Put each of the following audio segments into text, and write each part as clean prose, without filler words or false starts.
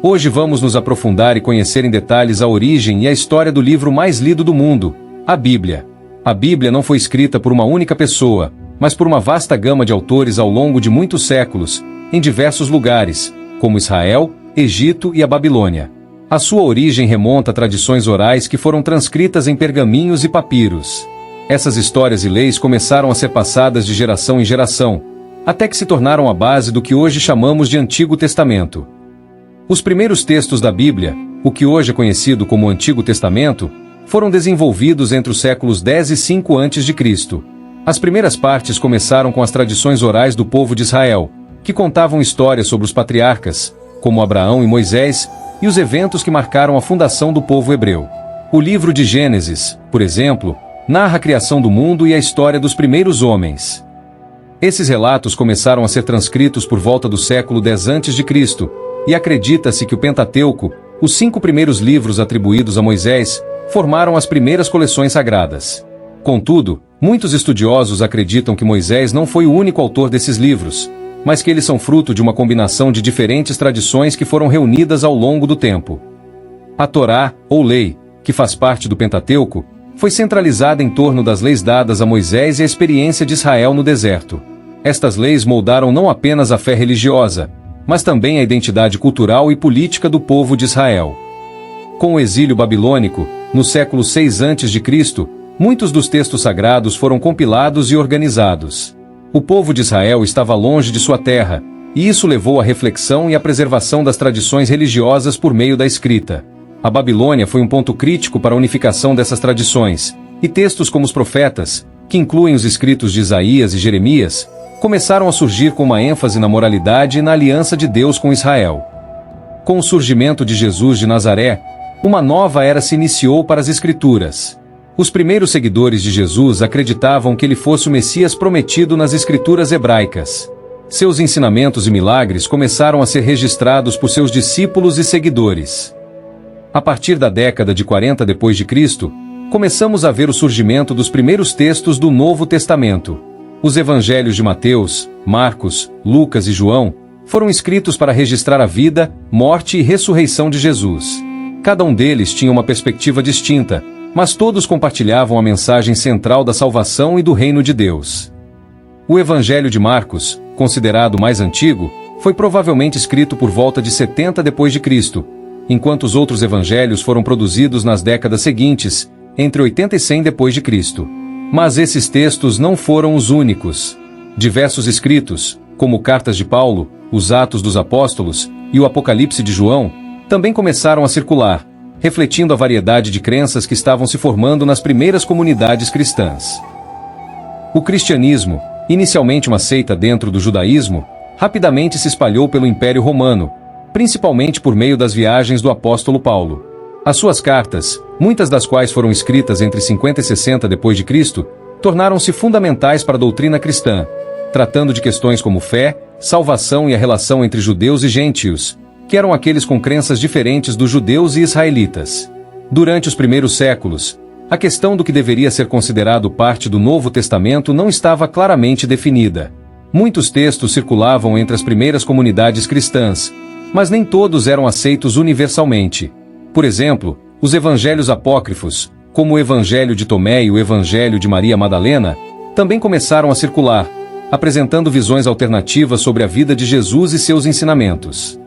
Hoje vamos nos aprofundar e conhecer em detalhes a origem e a história do livro mais lido do mundo, a Bíblia. A Bíblia não foi escrita por uma única pessoa, mas por uma vasta gama de autores ao longo de muitos séculos, em diversos lugares, como Israel, Egito e a Babilônia. A sua origem remonta a tradições orais que foram transcritas em pergaminhos e papiros. Essas histórias e leis começaram a ser passadas de geração em geração, até que se tornaram a base do que hoje chamamos de Antigo Testamento. Os primeiros textos da Bíblia, o que hoje é conhecido como Antigo Testamento, foram desenvolvidos entre os séculos 10 e 5 a.C. As primeiras partes começaram com as tradições orais do povo de Israel, que contavam histórias sobre os patriarcas, como Abraão e Moisés, e os eventos que marcaram a fundação do povo hebreu. O livro de Gênesis, por exemplo, narra a criação do mundo e a história dos primeiros homens. Esses relatos começaram a ser transcritos por volta do século 10 a.C., e acredita-se que o Pentateuco, os 5 primeiros livros atribuídos a Moisés, formaram as primeiras coleções sagradas. Contudo, muitos estudiosos acreditam que Moisés não foi o único autor desses livros, mas que eles são fruto de uma combinação de diferentes tradições que foram reunidas ao longo do tempo. A Torá, ou lei, que faz parte do Pentateuco, foi centralizada em torno das leis dadas a Moisés e a experiência de Israel no deserto. Estas leis moldaram não apenas a fé religiosa, mas também a identidade cultural e política do povo de Israel. Com o exílio babilônico, no século 6 a.C., muitos dos textos sagrados foram compilados e organizados. O povo de Israel estava longe de sua terra, e isso levou à reflexão e à preservação das tradições religiosas por meio da escrita. A Babilônia foi um ponto crítico para a unificação dessas tradições, e textos como os profetas, que incluem os escritos de Isaías e Jeremias, começaram a surgir com uma ênfase na moralidade e na aliança de Deus com Israel. Com o surgimento de Jesus de Nazaré, uma nova era se iniciou para as Escrituras. Os primeiros seguidores de Jesus acreditavam que ele fosse o Messias prometido nas Escrituras hebraicas. Seus ensinamentos e milagres começaram a ser registrados por seus discípulos e seguidores. A partir da década de 40 d.C., começamos a ver o surgimento dos primeiros textos do Novo Testamento. Os evangelhos de Mateus, Marcos, Lucas e João foram escritos para registrar a vida, morte e ressurreição de Jesus. Cada um deles tinha uma perspectiva distinta, mas todos compartilhavam a mensagem central da salvação e do reino de Deus. O Evangelho de Marcos, considerado mais antigo, foi provavelmente escrito por volta de 70 d.C., enquanto os outros evangelhos foram produzidos nas décadas seguintes, entre 80 e 100 d.C. Mas esses textos não foram os únicos. Diversos escritos, como cartas de Paulo, os Atos dos Apóstolos e o Apocalipse de João, também começaram a circular, refletindo a variedade de crenças que estavam se formando nas primeiras comunidades cristãs. O cristianismo, inicialmente uma seita dentro do judaísmo, rapidamente se espalhou pelo Império Romano, principalmente por meio das viagens do apóstolo Paulo. As suas cartas, muitas das quais foram escritas entre 50 e 60 d.C., tornaram-se fundamentais para a doutrina cristã, tratando de questões como fé, salvação e a relação entre judeus e gentios, que eram aqueles com crenças diferentes dos judeus e israelitas. Durante os primeiros séculos, a questão do que deveria ser considerado parte do Novo Testamento não estava claramente definida. Muitos textos circulavam entre as primeiras comunidades cristãs, mas nem todos eram aceitos universalmente. Por exemplo, os evangelhos apócrifos, como o Evangelho de Tomé e o Evangelho de Maria Madalena, também começaram a circular, apresentando visões alternativas sobre a vida de Jesus e seus ensinamentos.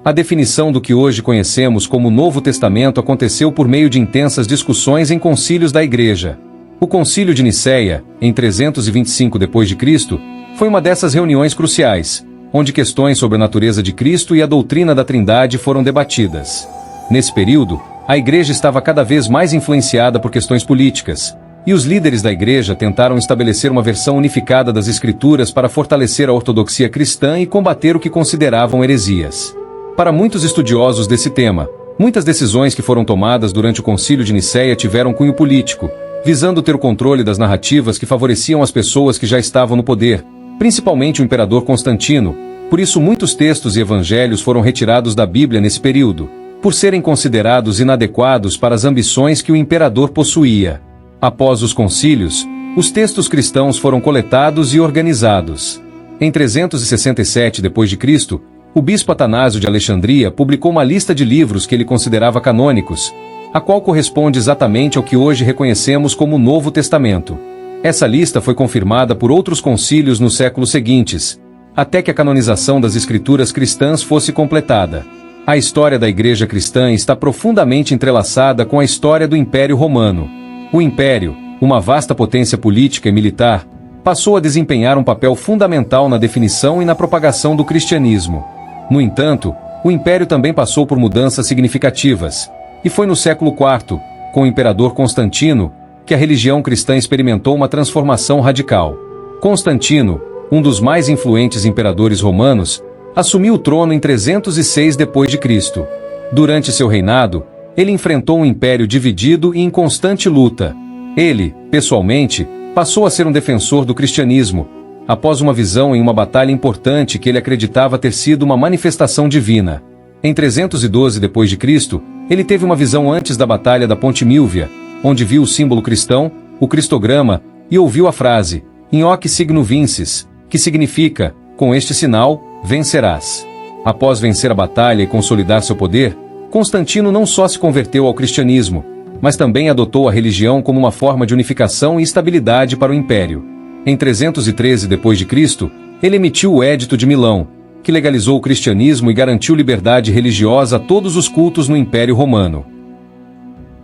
A definição do que hoje conhecemos como Novo Testamento aconteceu por meio de intensas discussões em concílios da Igreja. O Concílio de Nicéia, em 325 d.C., foi uma dessas reuniões cruciais, onde questões sobre a natureza de Cristo e a doutrina da Trindade foram debatidas. Nesse período, a Igreja estava cada vez mais influenciada por questões políticas, e os líderes da Igreja tentaram estabelecer uma versão unificada das Escrituras para fortalecer a ortodoxia cristã e combater o que consideravam heresias. Para muitos estudiosos desse tema, muitas decisões que foram tomadas durante o Concílio de Nicéia tiveram cunho político, visando ter o controle das narrativas que favoreciam as pessoas que já estavam no poder, principalmente o imperador Constantino. Por isso muitos textos e evangelhos foram retirados da Bíblia nesse período, por serem considerados inadequados para as ambições que o imperador possuía. Após os concílios, os textos cristãos foram coletados e organizados. Em 367 d.C., O bispo Atanásio de Alexandria publicou uma lista de livros que ele considerava canônicos, a qual corresponde exatamente ao que hoje reconhecemos como o Novo Testamento. Essa lista foi confirmada por outros concílios nos séculos seguintes, até que a canonização das escrituras cristãs fosse completada. A história da Igreja cristã está profundamente entrelaçada com a história do Império Romano. O Império, uma vasta potência política e militar, passou a desempenhar um papel fundamental na definição e na propagação do cristianismo. No entanto, o Império também passou por mudanças significativas, e foi no século IV, com o imperador Constantino, que a religião cristã experimentou uma transformação radical. Constantino, um dos mais influentes imperadores romanos, assumiu o trono em 306 d.C. Durante seu reinado, ele enfrentou um império dividido e em constante luta. Ele, pessoalmente, passou a ser um defensor do cristianismo, após uma visão em uma batalha importante que ele acreditava ter sido uma manifestação divina. Em 312 d.C., ele teve uma visão antes da Batalha da Ponte Milvia, onde viu o símbolo cristão, o cristograma, e ouviu a frase, "In hoc signo vinces", que significa, "Com este sinal, vencerás". Após vencer a batalha e consolidar seu poder, Constantino não só se converteu ao cristianismo, mas também adotou a religião como uma forma de unificação e estabilidade para o império. Em 313 d.C., ele emitiu o Édito de Milão, que legalizou o cristianismo e garantiu liberdade religiosa a todos os cultos no Império Romano.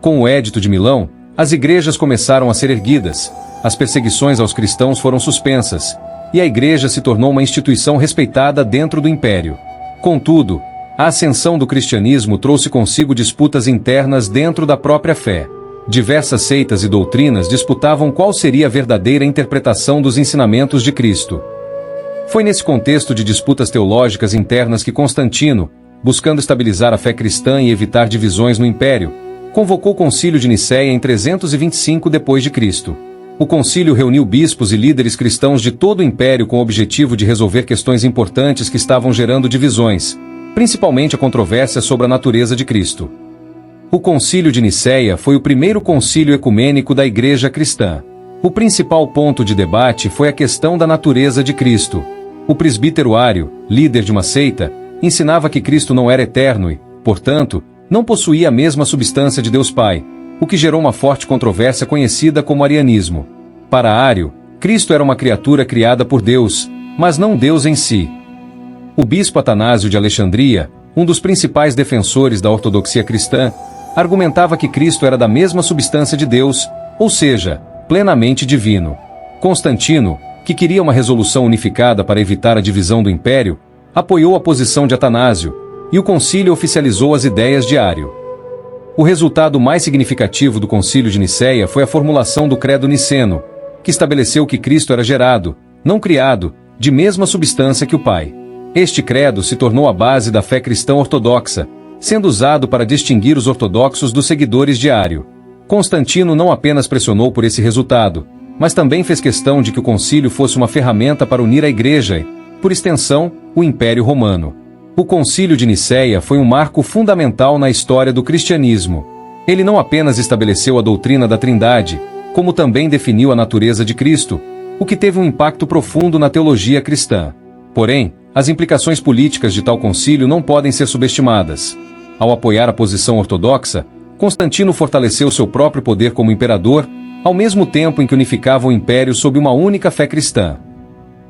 Com o Édito de Milão, as igrejas começaram a ser erguidas, as perseguições aos cristãos foram suspensas, e a igreja se tornou uma instituição respeitada dentro do império. Contudo, a ascensão do cristianismo trouxe consigo disputas internas dentro da própria fé. Diversas seitas e doutrinas disputavam qual seria a verdadeira interpretação dos ensinamentos de Cristo. Foi nesse contexto de disputas teológicas internas que Constantino, buscando estabilizar a fé cristã e evitar divisões no império, convocou o Concílio de Nicéia em 325 d.C. O concílio reuniu bispos e líderes cristãos de todo o império com o objetivo de resolver questões importantes que estavam gerando divisões, principalmente a controvérsia sobre a natureza de Cristo. O Concílio de Nicéia foi o primeiro concílio ecumênico da Igreja cristã. O principal ponto de debate foi a questão da natureza de Cristo. O presbítero Ário, líder de uma seita, ensinava que Cristo não era eterno e, portanto, não possuía a mesma substância de Deus Pai, o que gerou uma forte controvérsia conhecida como arianismo. Para Ário, Cristo era uma criatura criada por Deus, mas não Deus em si. O bispo Atanásio de Alexandria, um dos principais defensores da ortodoxia cristã, argumentava que Cristo era da mesma substância de Deus, ou seja, plenamente divino. Constantino, que queria uma resolução unificada para evitar a divisão do império, apoiou a posição de Atanásio, e o concílio oficializou as ideias de Ário. O resultado mais significativo do Concílio de Nicéia foi a formulação do Credo Niceno, que estabeleceu que Cristo era gerado, não criado, de mesma substância que o Pai. Este credo se tornou a base da fé cristã ortodoxa, sendo usado para distinguir os ortodoxos dos seguidores de Ário. Constantino não apenas pressionou por esse resultado, mas também fez questão de que o concílio fosse uma ferramenta para unir a Igreja e, por extensão, o Império Romano. O Concílio de Nicéia foi um marco fundamental na história do cristianismo. Ele não apenas estabeleceu a doutrina da Trindade, como também definiu a natureza de Cristo, o que teve um impacto profundo na teologia cristã. Porém, as implicações políticas de tal concílio não podem ser subestimadas. Ao apoiar a posição ortodoxa, Constantino fortaleceu seu próprio poder como imperador, ao mesmo tempo em que unificava o império sob uma única fé cristã.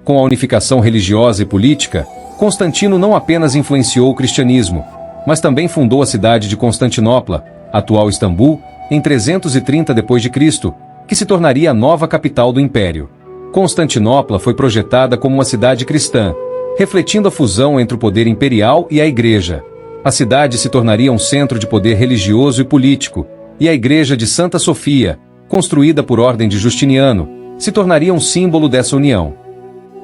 Com a unificação religiosa e política, Constantino não apenas influenciou o cristianismo, mas também fundou a cidade de Constantinopla, atual Istambul, em 330 d.C., que se tornaria a nova capital do império. Constantinopla foi projetada como uma cidade cristã, refletindo a fusão entre o poder imperial e a Igreja. A cidade se tornaria um centro de poder religioso e político, e a Igreja de Santa Sofia, construída por ordem de Justiniano, se tornaria um símbolo dessa união.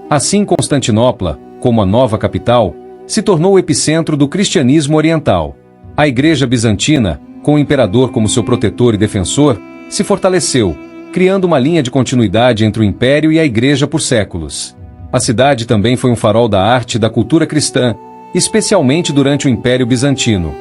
Assim, Constantinopla, como a nova capital, se tornou o epicentro do cristianismo oriental. A Igreja bizantina, com o imperador como seu protetor e defensor, se fortaleceu, criando uma linha de continuidade entre o império e a Igreja por séculos. A cidade também foi um farol da arte e da cultura cristã, especialmente durante o Império Bizantino.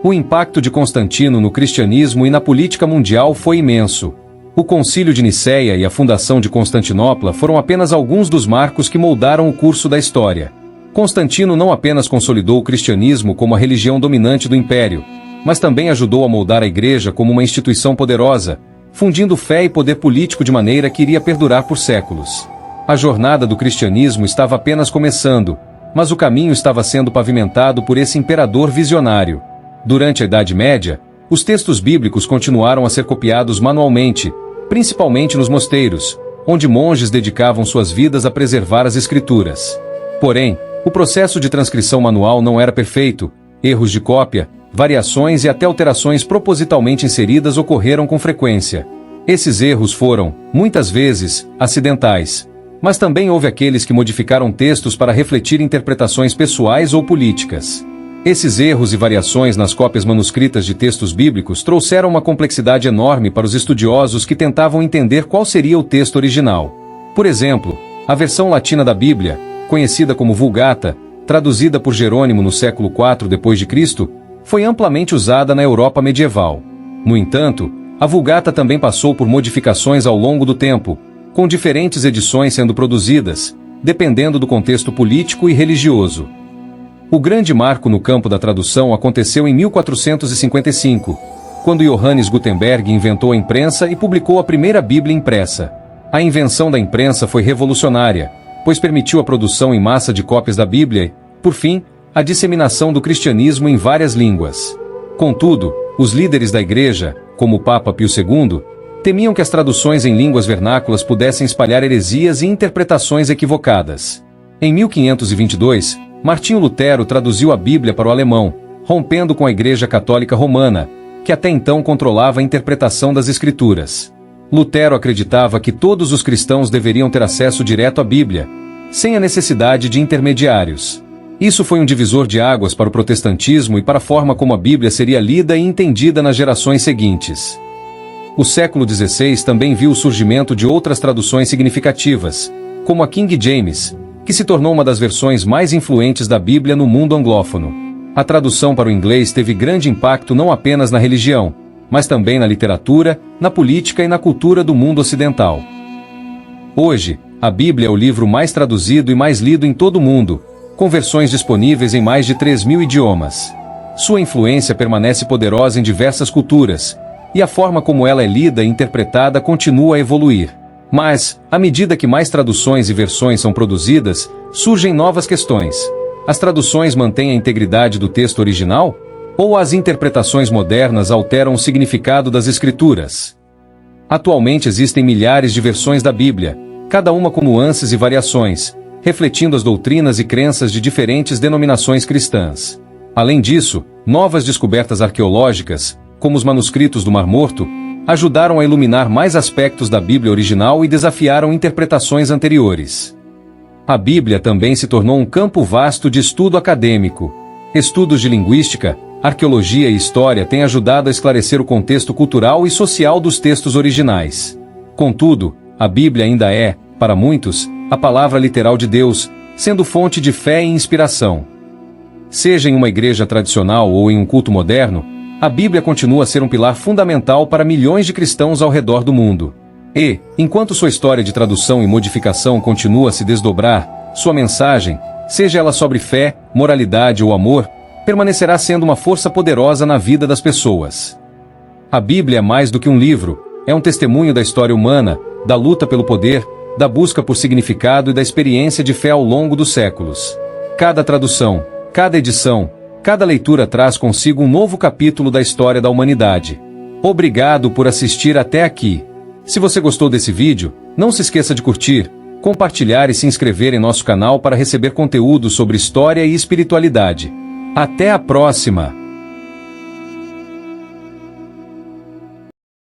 O impacto de Constantino no cristianismo e na política mundial foi imenso. O Concílio de Nicéia e a fundação de Constantinopla foram apenas alguns dos marcos que moldaram o curso da história. Constantino não apenas consolidou o cristianismo como a religião dominante do império, mas também ajudou a moldar a Igreja como uma instituição poderosa, fundindo fé e poder político de maneira que iria perdurar por séculos. A jornada do cristianismo estava apenas começando, mas o caminho estava sendo pavimentado por esse imperador visionário. Durante a Idade Média, os textos bíblicos continuaram a ser copiados manualmente, principalmente nos mosteiros, onde monges dedicavam suas vidas a preservar as escrituras. Porém, o processo de transcrição manual não era perfeito, erros de cópia, variações e até alterações propositalmente inseridas ocorreram com frequência. Esses erros foram, muitas vezes, acidentais. Mas também houve aqueles que modificaram textos para refletir interpretações pessoais ou políticas. Esses erros e variações nas cópias manuscritas de textos bíblicos trouxeram uma complexidade enorme para os estudiosos que tentavam entender qual seria o texto original. Por exemplo, a versão latina da Bíblia, conhecida como Vulgata, traduzida por Jerônimo no século IV d.C., foi amplamente usada na Europa medieval. No entanto, a Vulgata também passou por modificações ao longo do tempo, com diferentes edições sendo produzidas, dependendo do contexto político e religioso. O grande marco no campo da tradução aconteceu em 1455, quando Johannes Gutenberg inventou a imprensa e publicou a primeira Bíblia impressa. A invenção da imprensa foi revolucionária, pois permitiu a produção em massa de cópias da Bíblia e, por fim, a disseminação do cristianismo em várias línguas. Contudo, os líderes da Igreja, como o Papa Pio II, temiam que as traduções em línguas vernáculas pudessem espalhar heresias e interpretações equivocadas. Em 1522, Martinho Lutero traduziu a Bíblia para o alemão, rompendo com a Igreja Católica Romana, que até então controlava a interpretação das Escrituras. Lutero acreditava que todos os cristãos deveriam ter acesso direto à Bíblia, sem a necessidade de intermediários. Isso foi um divisor de águas para o protestantismo e para a forma como a Bíblia seria lida e entendida nas gerações seguintes. O século XVI também viu o surgimento de outras traduções significativas, como a King James, que se tornou uma das versões mais influentes da Bíblia no mundo anglófono. A tradução para o inglês teve grande impacto não apenas na religião, mas também na literatura, na política e na cultura do mundo ocidental. Hoje, a Bíblia é o livro mais traduzido e mais lido em todo o mundo, com versões disponíveis em mais de 3.000 idiomas. Sua influência permanece poderosa em diversas culturas, e a forma como ela é lida e interpretada continua a evoluir. Mas, à medida que mais traduções e versões são produzidas, surgem novas questões. As traduções mantêm a integridade do texto original? Ou as interpretações modernas alteram o significado das Escrituras? Atualmente existem milhares de versões da Bíblia, cada uma com nuances e variações, refletindo as doutrinas e crenças de diferentes denominações cristãs. Além disso, novas descobertas arqueológicas, como os manuscritos do Mar Morto, ajudaram a iluminar mais aspectos da Bíblia original e desafiaram interpretações anteriores. A Bíblia também se tornou um campo vasto de estudo acadêmico. Estudos de linguística, arqueologia e história têm ajudado a esclarecer o contexto cultural e social dos textos originais. Contudo, a Bíblia ainda é, para muitos, a palavra literal de Deus, sendo fonte de fé e inspiração. Seja em uma igreja tradicional ou em um culto moderno, a Bíblia continua a ser um pilar fundamental para milhões de cristãos ao redor do mundo. E, enquanto sua história de tradução e modificação continua a se desdobrar, sua mensagem, seja ela sobre fé, moralidade ou amor, permanecerá sendo uma força poderosa na vida das pessoas. A Bíblia é mais do que um livro, é um testemunho da história humana, da luta pelo poder, da busca por significado e da experiência de fé ao longo dos séculos. Cada tradução, cada edição, cada leitura traz consigo um novo capítulo da história da humanidade. Obrigado por assistir até aqui. Se você gostou desse vídeo, não se esqueça de curtir, compartilhar e se inscrever em nosso canal para receber conteúdo sobre história e espiritualidade. Até a próxima!